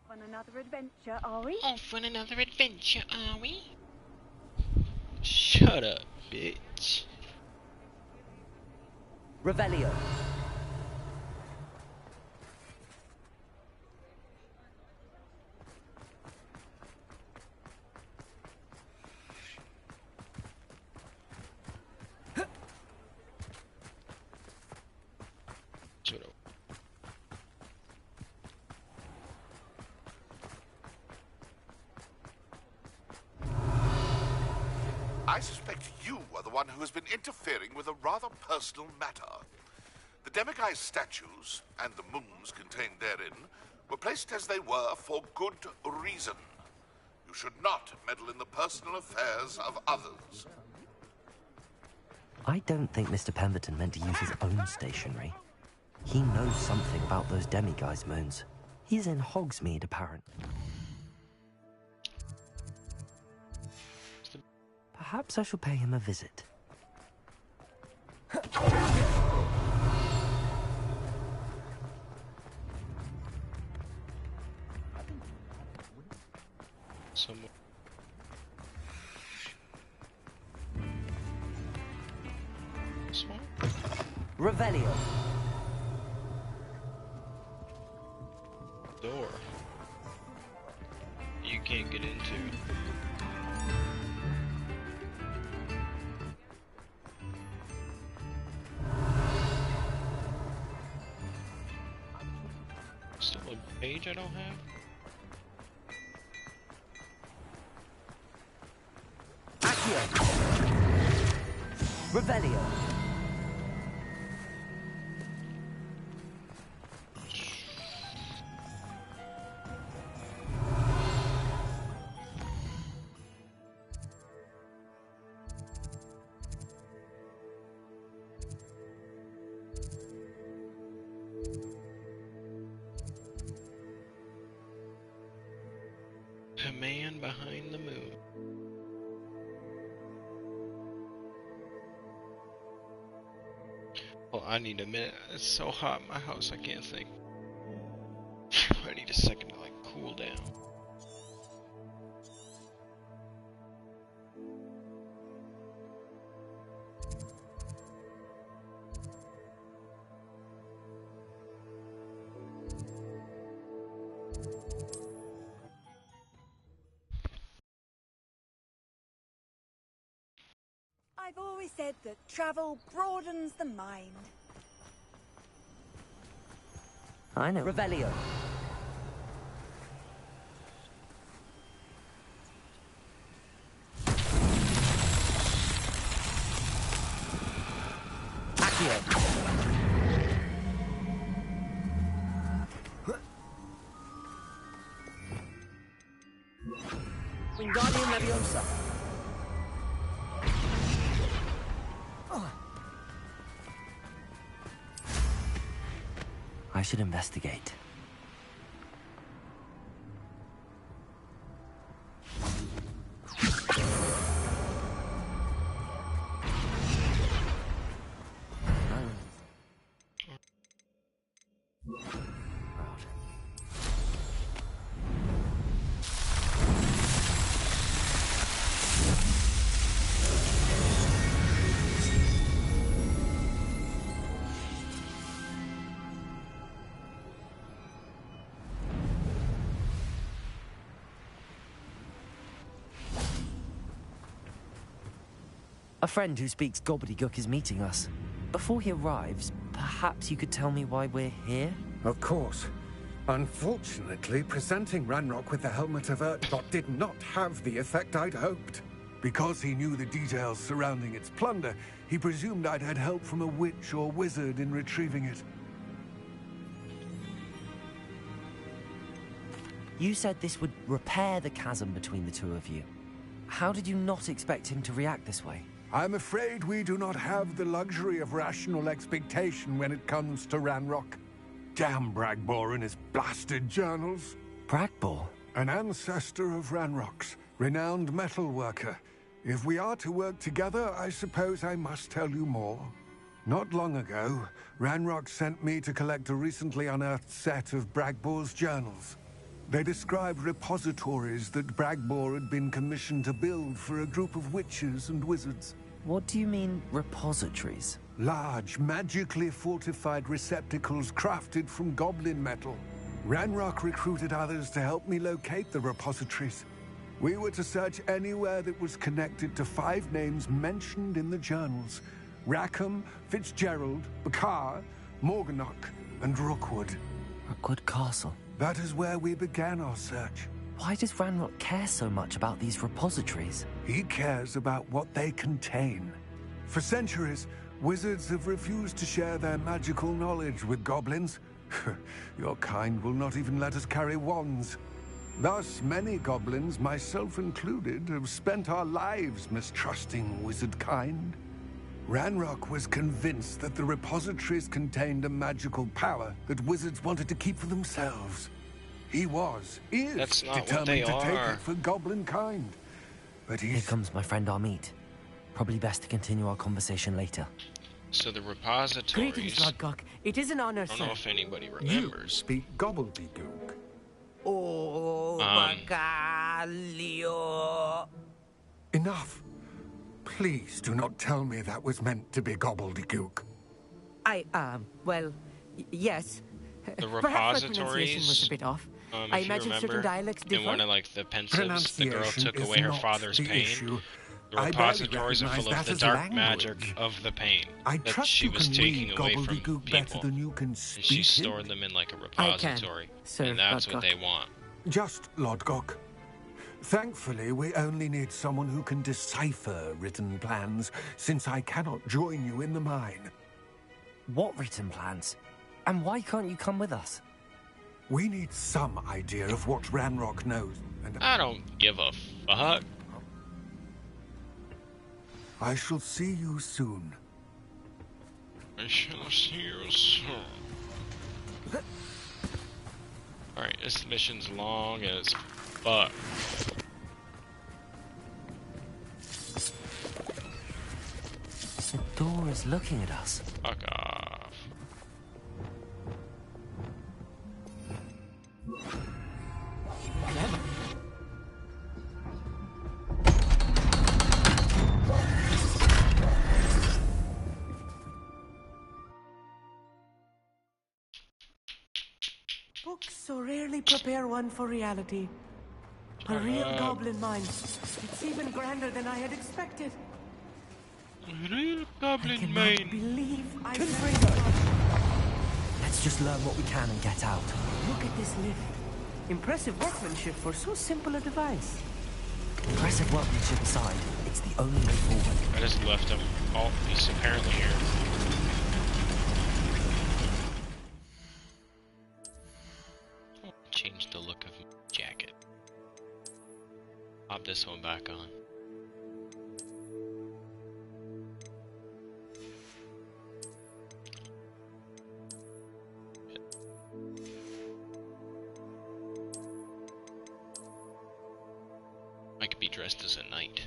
Off on another adventure, are we? Off on another adventure, are we? Shut up, bitch. Revelio. Shut up. I suspect you are the one who has been interfering with a rather personal matter. The demiguise statues, and the moons contained therein, were placed as they were for good reason. You should not meddle in the personal affairs of others. I don't think Mr. Pemberton meant to use his own stationery. He knows something about those demiguise moons. He's in Hogsmeade, apparently. Perhaps I shall pay him a visit. Someone. Smart. Revelio. Door. You can't get into. Still a page I don't have? Accio. Revelio. The man behind the moon. Oh, I need a minute. It's so hot in my house I can't think. I need a second to like cool down. I've always said that travel broadens the mind. I know. Revelio. Accio. Wingardium Leviosa. I should investigate. A friend who speaks gobbledygook is meeting us. Before he arrives, perhaps you could tell me why we're here? Of course. Unfortunately, presenting Ranrock with the helmet of Urtkot did not have the effect I'd hoped. Because he knew the details surrounding its plunder, he presumed I'd had help from a witch or wizard in retrieving it. You said this would repair the chasm between the two of you. How did you not expect him to react this way? I'm afraid we do not have the luxury of rational expectation when it comes to Ranrock. Damn Bragbor and his blasted journals. Bragbor? An ancestor of Ranrock's, renowned metalworker. If we are to work together, I suppose I must tell you more. Not long ago, Ranrock sent me to collect a recently unearthed set of Bragbor's journals. They described repositories that Bragbor had been commissioned to build for a group of witches and wizards. What do you mean, repositories? Large, magically fortified receptacles crafted from goblin metal. Ranrock recruited others to help me locate the repositories. We were to search anywhere that was connected to 5 names mentioned in the journals. Rackham, Fitzgerald, Bakar, Morganach, and Rookwood. Rookwood Castle. That is where we began our search. Why does Ranrock care so much about these repositories? He cares about what they contain. For centuries, wizards have refused to share their magical knowledge with goblins. Your kind will not even let us carry wands. Thus, many goblins, myself included, have spent our lives mistrusting wizard kind. Ranrock was convinced that the repositories contained a magical power that wizards wanted to keep for themselves. He is That's not determined what they to take are. it for goblin kind. But Here comes my friend Amit. Probably best to continue our conversation later. So the Greetings, repositories. Lodgok. It is an honor, I don't sir. know if anybody you remembers. speak gobbledygook. Oh, Bacalio. Enough. Please do not tell me that was meant to be gobbledygook. Well, yes. The Perhaps my pronunciation was repositories, a bit off. If I you imagine certain remember, dialects in differ. one of like the pensives, the girl Pronunciation took is away her not father's the pain. issue. The I barely repositories are recognize full of that the as dark language. magic of the pain I that trust she you was can taking read away from gobbledygook people. better than you can And speak she it. stored them in like a I can, repository. Sir And that's what Lodgok. they want. Just Lodgok. Thankfully, we only need someone who can decipher written plans, since I cannot join you in the mine. What written plans? And why can't you come with us? We need some idea of what Ranrock knows, and I don't give a fuck. I shall see you soon. I shall see you soon. Alright, this mission's long as fuck. The door is looking at us. Fuck off. Books so rarely prepare one for reality. A real goblin mine. It's even grander than I had expected. Real I goblin cannot main. believe I Let's just learn what we can and get out. Look at this lift. Impressive workmanship for so simple a device. Impressive workmanship aside, it's the only way forward. I just left him. Oh, he's apparently here. Change the look of my jacket. Pop this one back on. I could be dressed as a knight.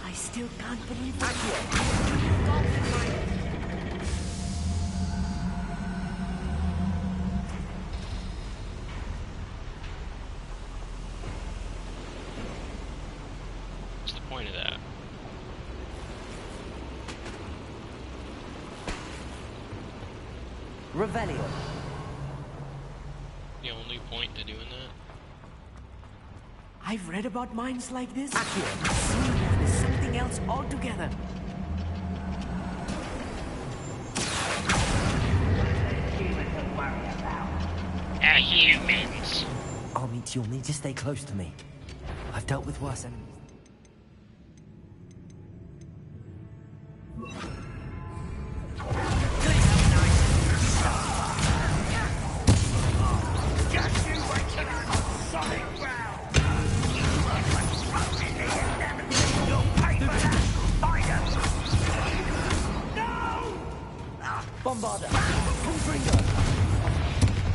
I still can't believe it. Goblin mine. What's the point of that? Revelio. The only point to doing that? I've read about mines like this. Seeing one is something else altogether. Humans! Amit, you'll need to stay close to me. I've dealt with worse enemies. Bombarder! Confringo!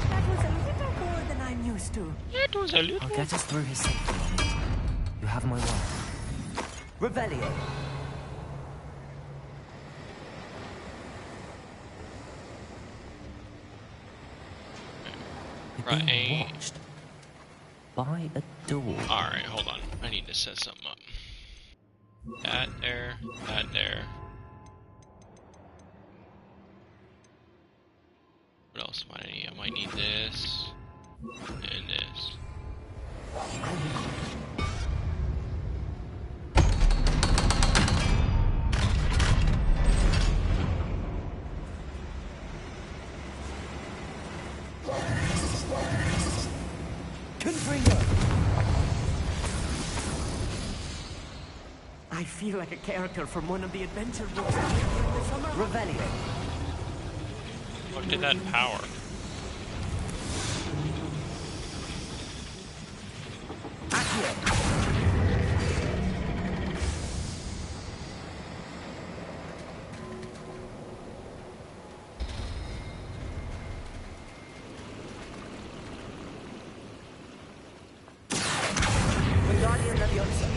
That was a little more than I'm used to. It was a little. I'll get us through his safety, Amit. You have my word. Revelio. We're being watched by a door. Alright, hold on. I need to set something up. That there, that there. What else might I need? I might need this and this. I feel like a character from one of the adventure books I read during the summer. Revelio. What did that power? Wingardium Leviosa.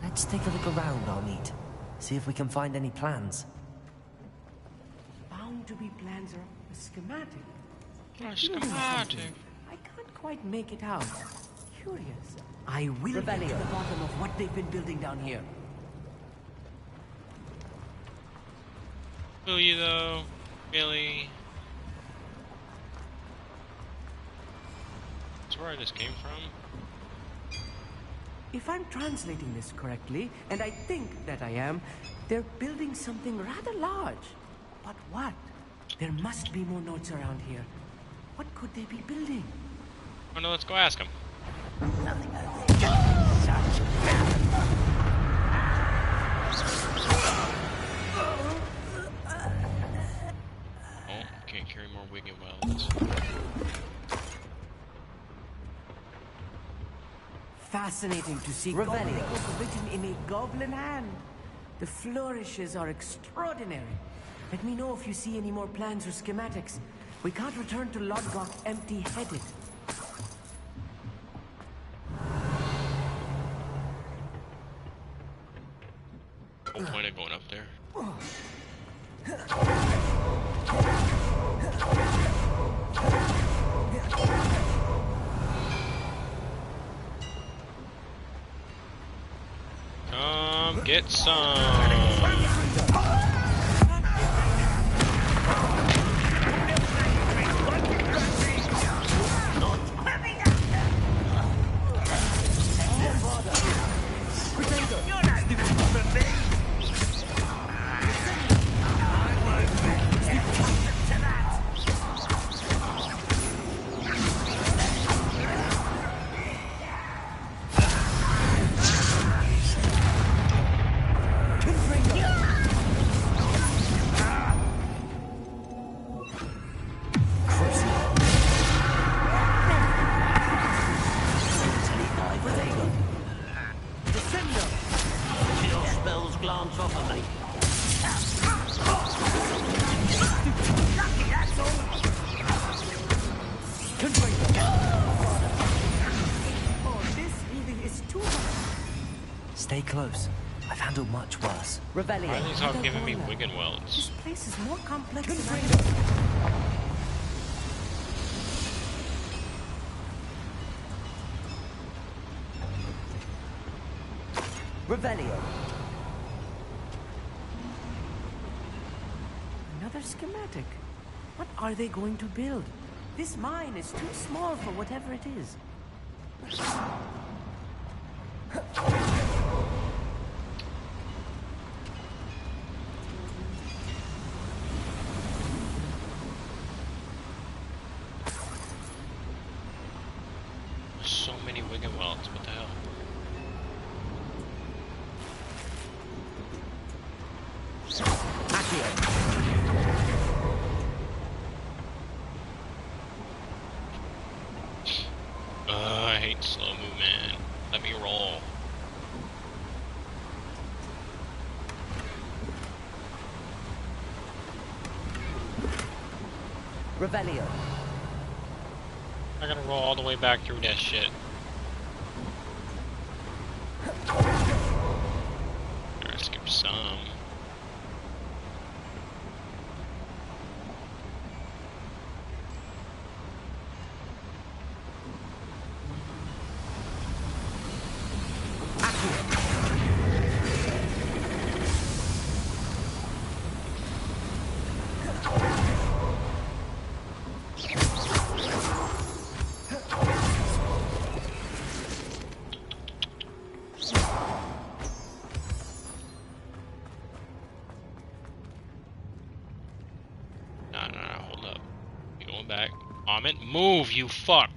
Let's take a look around, Armid. See if we can find any plans. Bound to be plans or a schematic. A schematic. I can't quite make it out. Curious. I will get to Revelio. the bottom of what they've been building down here. Will you though? Really? That's where I just came from. If I'm translating this correctly, and I think that I am, they're building something rather large. But what? There must be more notes around here. What could they be building? Oh no, let's go ask him. Oh, can't carry more Wigan welds. Fascinating to see Revelio. gobbledygook written in a goblin hand. The flourishes are extraordinary. Let me know if you see any more plans or schematics. We can't return to Lodgok empty-headed. No point of going up there. Come get some. Stay close. I've handled much worse. Revelio. Why are these all giving me Wigan welds? This place is more complex than I thought. Revelio. Another schematic. What are they going to build? This mine is too small for whatever it is. So many Wigan welds, what the hell? I hate slow movement. Let me roll. Revelio. I gotta roll all the way back through that shit. Alright, skip some. Move, you fuck!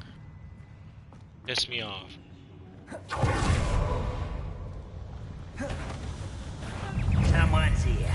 Piss me off. Someone's here.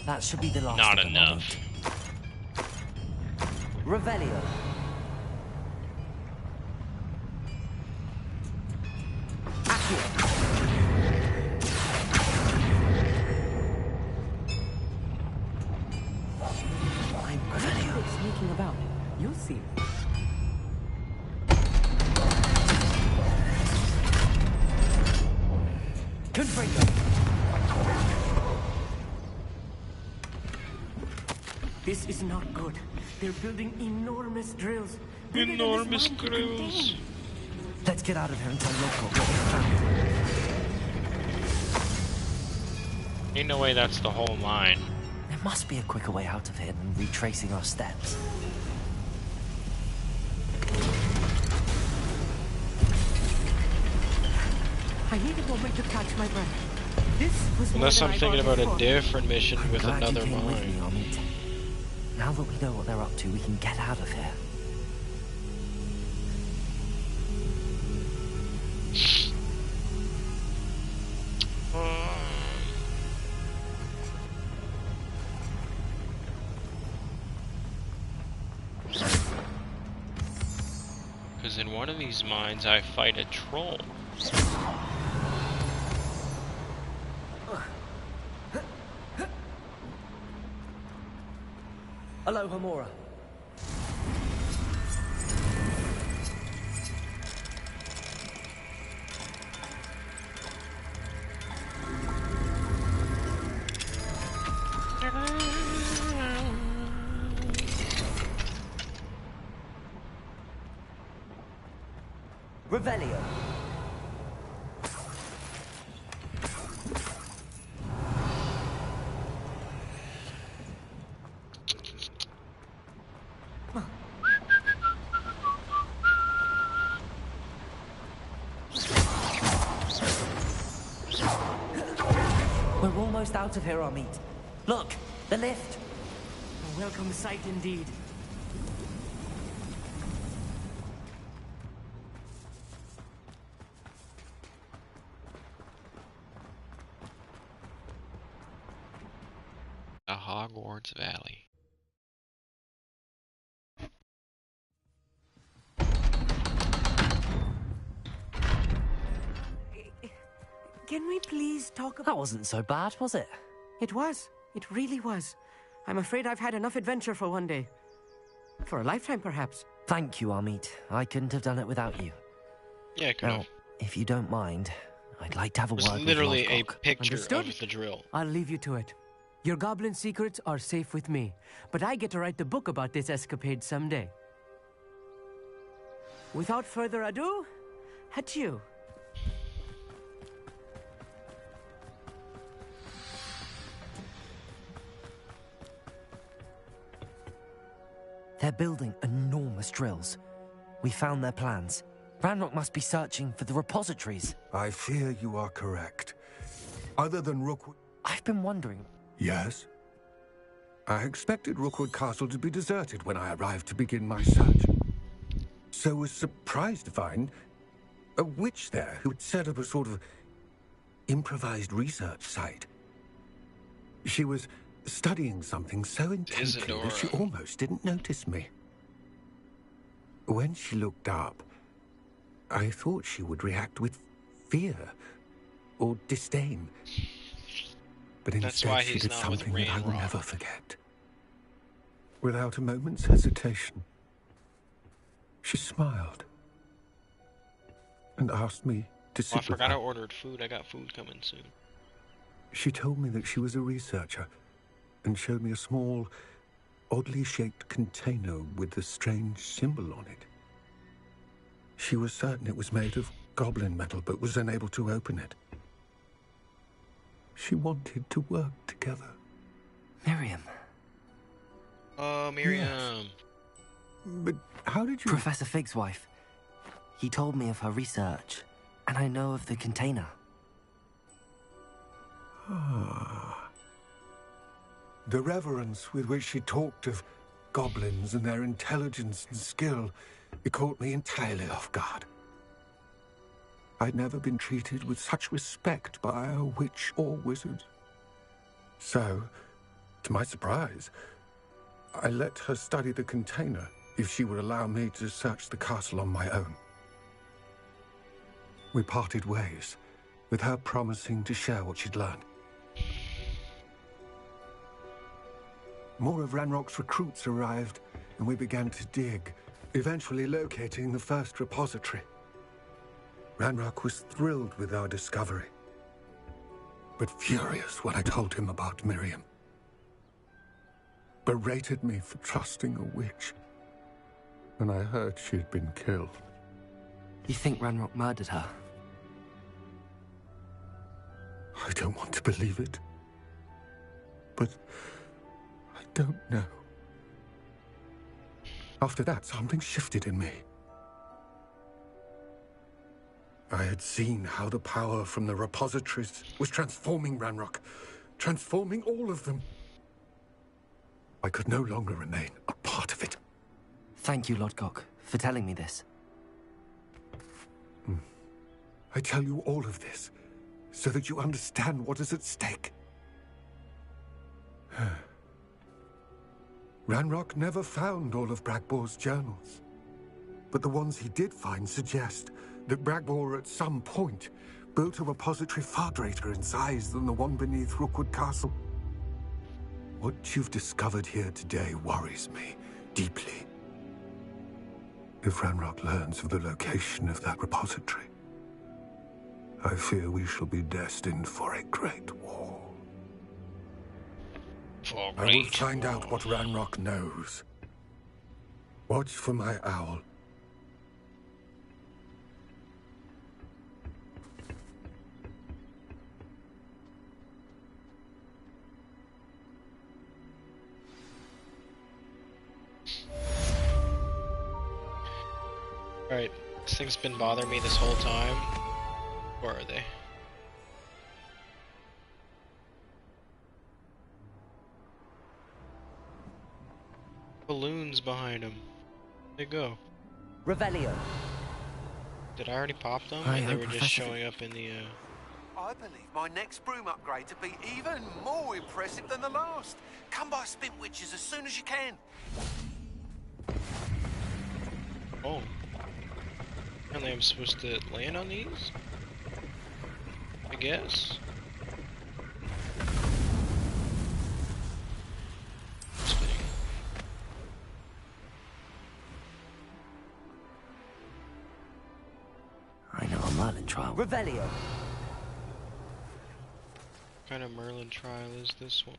That should be the last. Not enough. Revelio. I'm Revelio. Sneaking about. You'll see. This is not good. They're building enormous drills. Enormous drills. Let's get out of here and tell Loco what we found. Ain't no way that's the whole mine. There must be a quicker way out of here than retracing our steps. I need a moment to catch my breath. This was Unless more I'm than thinking I about a bargained different mission with Glad another you came with me, mine. Amit. Now that we know what they're up to, we can get out of here. Because in one of these mines, I fight a troll. Hello, Hamura. Revelio. We're almost out of here, Amit. Look, the lift. A welcome sight indeed. Hogwarts Valley. Can we please talk about... That wasn't so bad, was it? It was. It really was. I'm afraid I've had enough adventure for one day. For a lifetime, perhaps. Thank you, Amit. I couldn't have done it without you. Yeah, I could Now, have. if you don't mind, I'd like to have a It was word with literally a Lodgok. picture Understood? of the drill. I'll leave you to it. Your goblin secrets are safe with me, but I get to write the book about this escapade someday. Without further ado, adieu. They're building enormous drills. We found their plans. Ranrock must be searching for the repositories. I fear you are correct. Other than Rookwood... I've been wondering... Yes? I expected Rookwood Castle to be deserted when I arrived to begin my search. So was surprised to find a witch there who had set up a sort of improvised research site. She was studying something so intently that she almost didn't notice me. When she looked up, I thought she would react with fear or disdain. But instead she did something that I will never forget. Without a moment's hesitation, she smiled and asked me to sit Oh, I with forgot her. I ordered food. I got food coming soon. She told me that she was a researcher and showed me a small, oddly shaped container with a strange symbol on it. She was certain it was made of goblin metal, but was unable to open it. She wanted to work together. Miriam. Oh, Miriam. Yes. But how did you... Professor Fig's wife. He told me of her research, and I know of the container. Ah. The reverence with which she talked of goblins and their intelligence and skill, it caught me entirely off guard. I'd never been treated with such respect by a witch or wizard. So, to my surprise, I let her study the container if she would allow me to search the castle on my own. We parted ways, with her promising to share what she'd learned. More of Ranrock's recruits arrived, and we began to dig, eventually locating the first repository. Ranrock was thrilled with our discovery, but furious when I told him about Miriam. Berated me for trusting a witch, and I heard she'd been killed. You think Ranrock murdered her? I don't want to believe it, but I don't know. After that, something shifted in me. I had seen how the power from the repositories was transforming Ranrock, transforming all of them. I could no longer remain a part of it. Thank you, Lodgok, for telling me this. I tell you all of this so that you understand what is at stake. Ranrock never found all of Bragbor's journals, but the ones he did find suggest that Bragbor at some point built a repository far greater in size than the one beneath Rookwood Castle. What you've discovered here today worries me deeply. If Ranrock learns of the location of that repository, I fear we shall be destined for a great war. I will find out what Ranrock knows. Watch for my owl. Alright, this thing's been bothering me this whole time. Where are they? Balloons behind him. Where'd they go? Revelio. Did I already pop them? Hi, Or they I'm were just Professor showing up in the, I believe my next broom upgrade to be even more impressive than the last. Come by Spin Witches as soon as you can. Oh. Apparently I'm supposed to land on these? I guess. I know a Merlin trial. Revelio. What kind of Merlin trial is this one?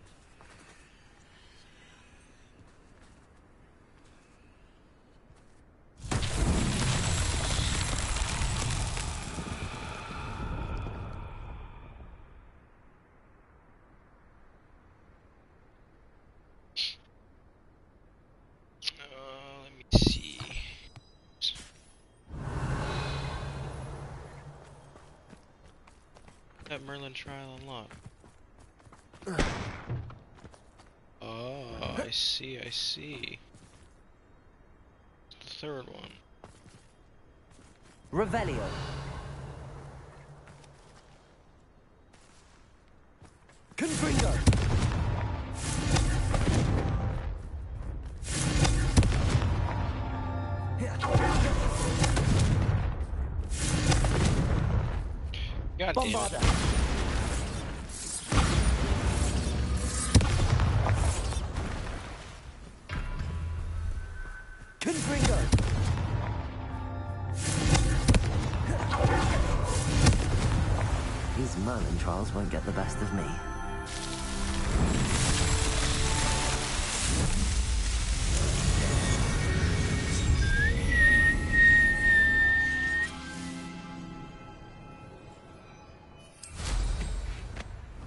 Let me see. That Merlin trial unlocked. Oh, I see, I see. The third one. Revelio. Confringo. God damn it. Bombarda. Confringo. These Merlin trials won't get the best of me.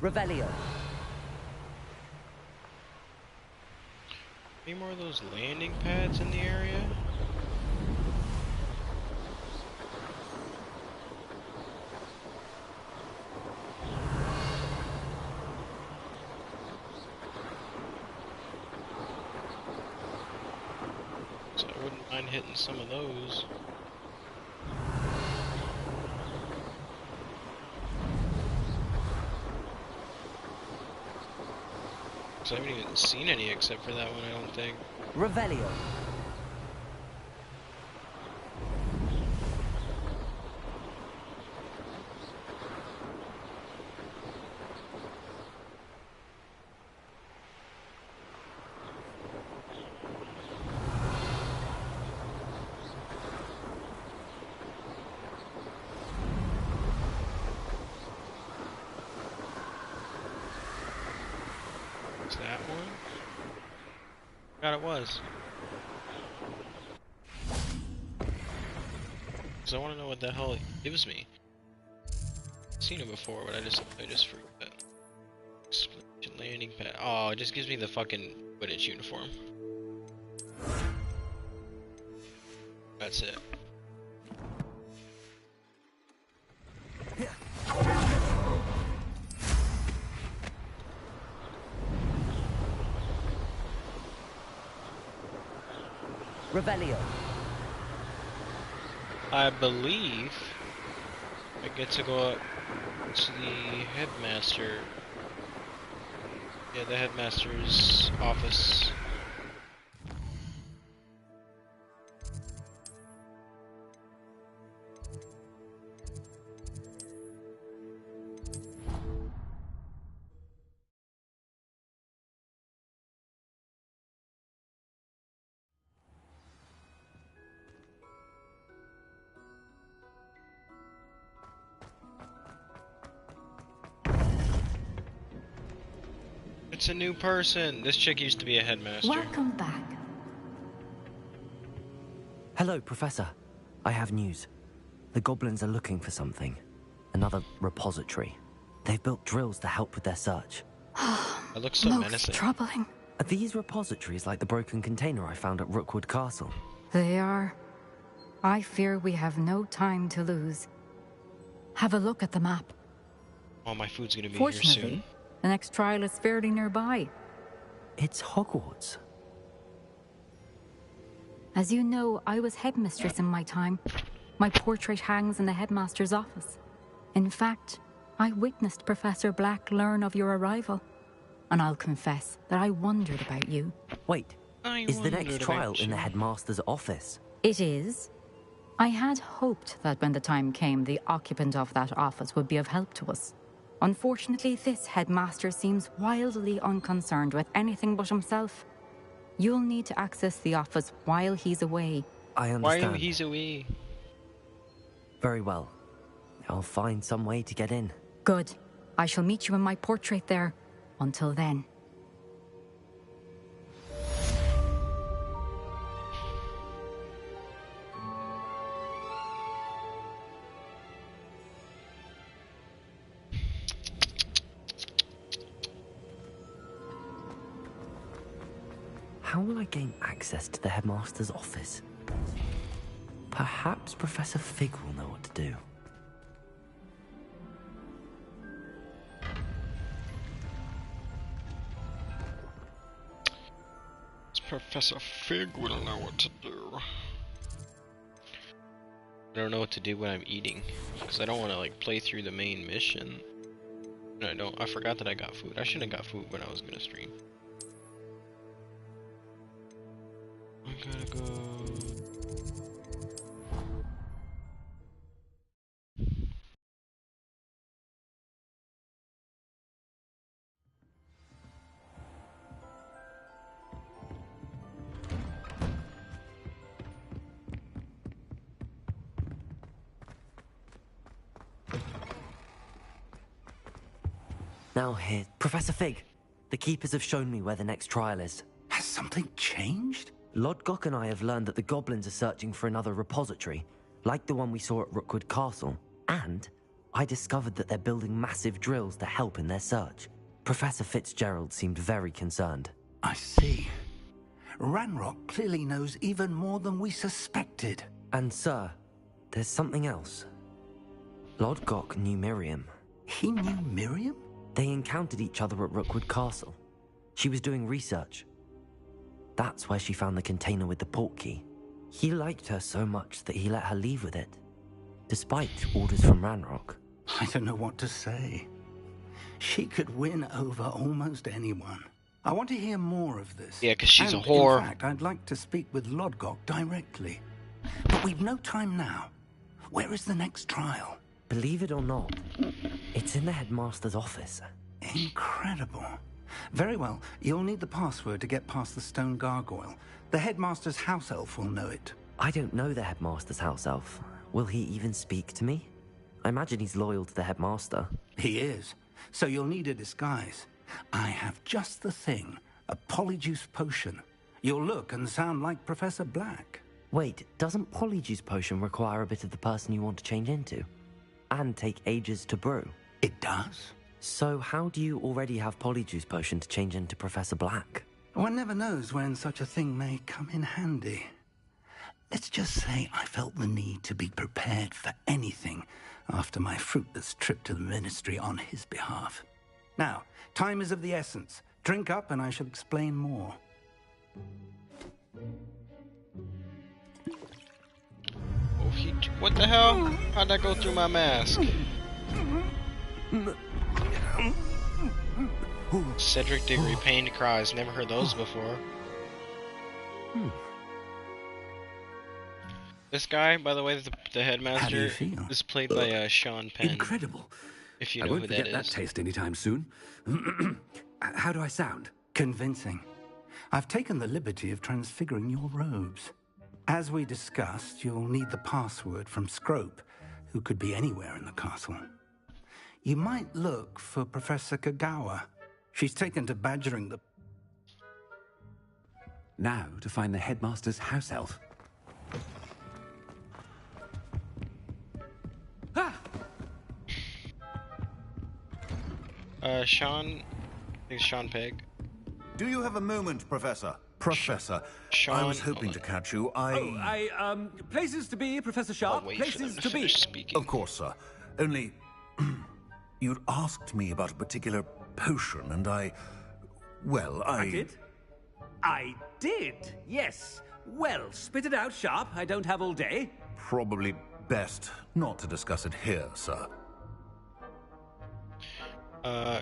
Revelio. Any more of those landing pads in the area? So I wouldn't mind hitting some of those. So I haven't even seen any except for that one, I don't think. Revelio. Is that one? God, it was. Cause I want to know what the hell it gives me. I've seen it before, but I just forgot. Explosion landing pad. Oh, it just gives me the fucking Quidditch uniform. That's it. Revelio. I believe I get to go up to the headmaster. Yeah, the headmaster's office. It's a new person. This chick used to be a headmaster. Welcome back. Hello, Professor. I have news. The goblins are looking for something. Another repository. They've built drills to help with their search. It looks so Most menacing. troubling. Are these repositories like the broken container I found at Rookwood Castle? They are. I fear we have no time to lose. Have a look at the map. Oh, my food's gonna be here Fortunately, soon. the next trial is fairly nearby. It's Hogwarts. As you know, I was headmistress in my time. My portrait hangs in the headmaster's office. In fact, I witnessed Professor Black learn of your arrival, and I'll confess that I wondered about you. Wait, is the next trial in the headmaster's office? It is. I had hoped that when the time came, the occupant of that office would be of help to us. Unfortunately, this headmaster seems wildly unconcerned with anything but himself. You'll need to access the office while he's away. I understand. While he's away. Very well. I'll find some way to get in. Good. I shall meet you in my portrait there. Until then. How will I gain access to the headmaster's office? Perhaps Professor Fig will know what to do. Professor Fig will know what to do. I don't know what to do when I'm eating, because I don't want to like play through the main mission. No, I forgot that I got food. I should have got food when I was gonna stream. I gotta go. Now here, Professor Fig. The Keepers have shown me where the next trial is. Has something changed? Lodgok and I have learned that the goblins are searching for another repository, like the one we saw at Rookwood Castle. And I discovered that they're building massive drills to help in their search. Professor Fitzgerald seemed very concerned. I see. Ranrock clearly knows even more than we suspected. And sir, there's something else. Lodgok knew Miriam. He knew Miriam? They encountered each other at Rookwood Castle. She was doing research. That's where she found the container with the port key. He liked her so much that he let her leave with it, despite orders from Ranrock. I don't know what to say. She could win over almost anyone. I want to hear more of this. Yeah, because she's a In whore. fact, I'd like to speak with Lodgok directly. But we've no time now. Where is the next trial? Believe it or not, it's in the headmaster's office. Incredible. Very well. You'll need the password to get past the stone gargoyle. The headmaster's house elf will know it. I don't know the headmaster's house elf. Will he even speak to me? I imagine he's loyal to the headmaster. He is. So you'll need a disguise. I have just the thing. A polyjuice potion. You'll look and sound like Professor Black. Wait, doesn't Polyjuice Potion require a bit of the person you want to change into? And take ages to brew? It does. So how do you already have Polyjuice Potion to change into Professor Black? One never knows when such a thing may come in handy. Let's just say I felt the need to be prepared for anything after my fruitless trip to the Ministry on his behalf. Now, time is of the essence. Drink up and I shall explain more. What the hell? How'd that go through my mask? Cedric Diggory, pained cries. Never heard those before. This guy, by the way, the headmaster, is played by Sean Penn. Incredible. If you I know won't who forget that that is. taste anytime soon. How do I sound? Convincing. I've taken the liberty of transfiguring your robes. As we discussed, you'll need the password from Scrope, who could be anywhere in the castle. You might look for Professor Kagawa. She's taken to badgering the... Now to find the headmaster's house elf. Sean, I think it's Sean Pegg. Do you have a moment, Professor? Professor, Sean, I was hoping to catch you. Places to be, Professor Sharp. I'll wait for Places them to to be. finish speaking. Of course, sir. Only, you'd asked me about a particular potion, and I did? I did, yes. Well, spit it out, Sharp. I don't have all day. Probably best not to discuss it here, sir.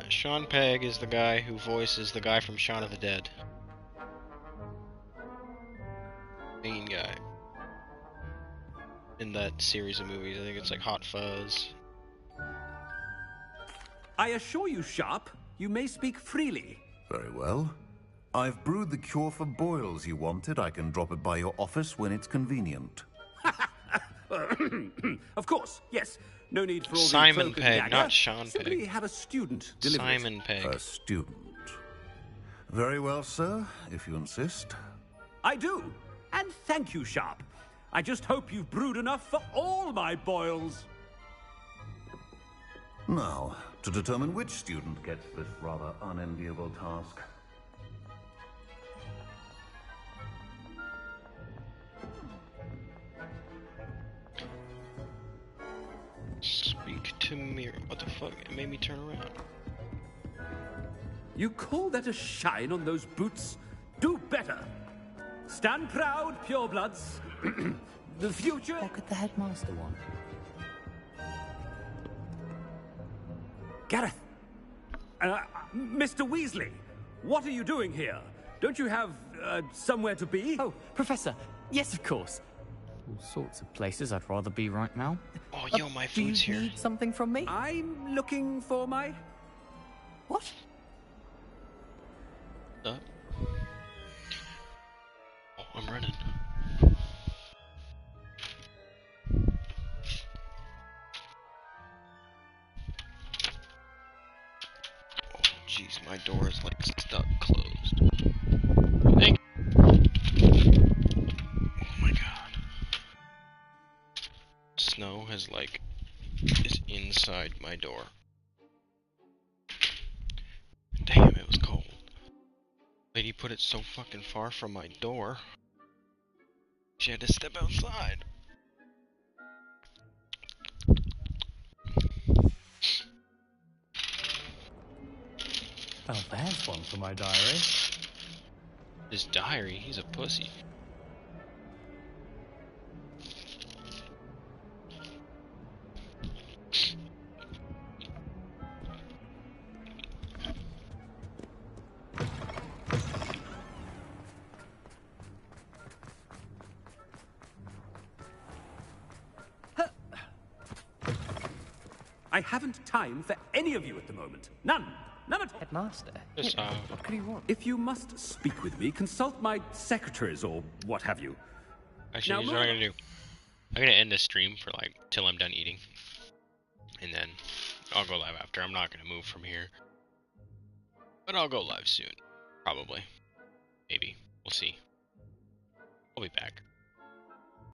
Sean Pegg is the guy who voices the guy from Shaun of the Dead. Main guy. In that series of movies. I think it's like Hot Fuzz. I assure you, Sharp, you may speak freely. Very well. I've brewed the cure for boils you wanted. I can drop it by your office when it's convenient. Of course, yes. No need for all Simon the cloak Pegg, and dagger. not Sean Simply Pegg. have a student deliver Simon it. Pegg. A student. Very well, sir, if you insist. I do. And thank you, Sharp. I just hope you've brewed enough for all my boils. Now, to determine which student gets this rather unenviable task. Speak to me. What the fuck? It made me turn around. You call that a shine on those boots? Do better. Stand proud, purebloods. The future... What could the headmaster want? Gareth. Mr. Weasley, what are you doing here? Don't you have, somewhere to be? Oh, Professor. Yes, of course. All sorts of places I'd rather be right now. Oh, yo, my Do you food's here. need something from me? I'm looking for my... What? Oh, I'm running. Oh, jeez, my door is like stuck closed. Thank Oh my god. Snow has like is inside my door. Damn, it was cold. Lady put it so fucking far from my door. She had to step outside. Oh, there's one for my diary. His diary? He's a pussy. I haven't time for any of you at the moment. None. None at all. Headmaster? Just, What could he want? If you must speak with me, consult my secretaries or what have you. Actually, Now here's what I'm gonna do. I'm gonna end the stream for like till I'm done eating, and then I'll go live after. I'm not gonna move from here, but I'll go live soon, probably, maybe. We'll see. I'll be back.